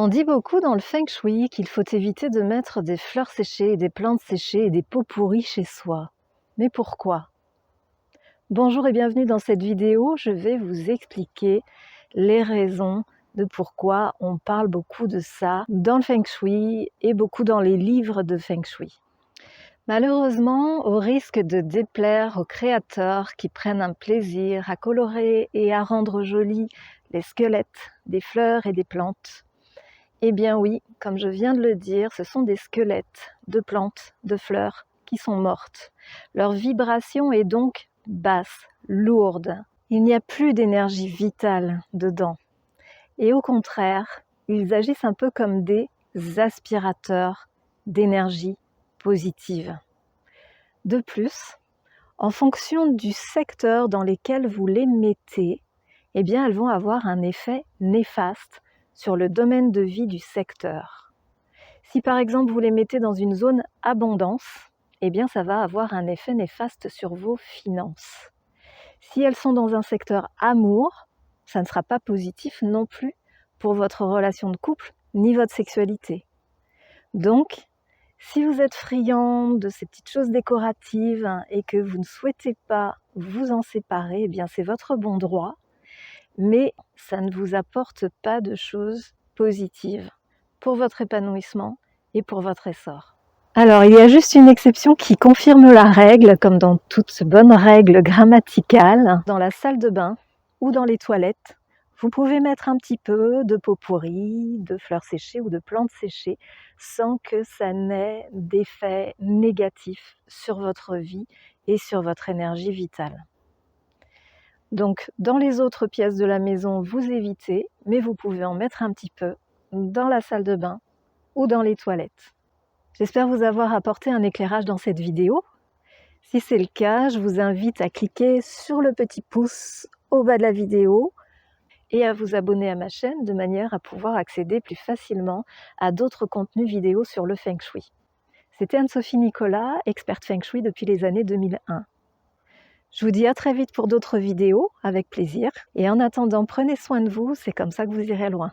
On dit beaucoup dans le feng shui qu'il faut éviter de mettre des fleurs séchées, des plantes séchées et des pots pourris chez soi. Mais pourquoi? Bonjour et bienvenue dans cette vidéo. Je vais vous expliquer les raisons de pourquoi on parle beaucoup de ça dans le feng shui et beaucoup dans les livres de feng shui. Malheureusement, au risque de déplaire aux créateurs qui prennent un plaisir à colorer et à rendre jolis les squelettes des fleurs et des plantes, eh bien oui, comme je viens de le dire, ce sont des squelettes de plantes, de fleurs qui sont mortes. Leur vibration est donc basse, lourde. Il n'y a plus d'énergie vitale dedans. Et au contraire, ils agissent un peu comme des aspirateurs d'énergie positive. De plus, en fonction du secteur dans lequel vous les mettez, eh bien elles vont avoir un effet néfaste sur le domaine de vie du secteur. Si par exemple vous les mettez dans une zone abondance, eh bien ça va avoir un effet néfaste sur vos finances. Si elles sont dans un secteur amour, ça ne sera pas positif non plus pour votre relation de couple ni votre sexualité. Donc, si vous êtes friand de ces petites choses décoratives et que vous ne souhaitez pas vous en séparer, eh bien c'est votre bon droit. Mais ça ne vous apporte pas de choses positives pour votre épanouissement et pour votre essor. Alors, il y a juste une exception qui confirme la règle, comme dans toute bonne règle grammaticale. Dans la salle de bain ou dans les toilettes, vous pouvez mettre un petit peu de pot pourri, de fleurs séchées ou de plantes séchées sans que ça n'ait d'effet négatif sur votre vie et sur votre énergie vitale. Donc, dans les autres pièces de la maison, vous évitez, mais vous pouvez en mettre un petit peu dans la salle de bain ou dans les toilettes. J'espère vous avoir apporté un éclairage dans cette vidéo. Si c'est le cas, je vous invite à cliquer sur le petit pouce au bas de la vidéo et à vous abonner à ma chaîne de manière à pouvoir accéder plus facilement à d'autres contenus vidéo sur le Feng Shui. C'était Anne-Sophie Nicolas, experte Feng Shui depuis les années 2001. Je vous dis à très vite pour d'autres vidéos, avec plaisir. Et en attendant, prenez soin de vous, c'est comme ça que vous irez loin.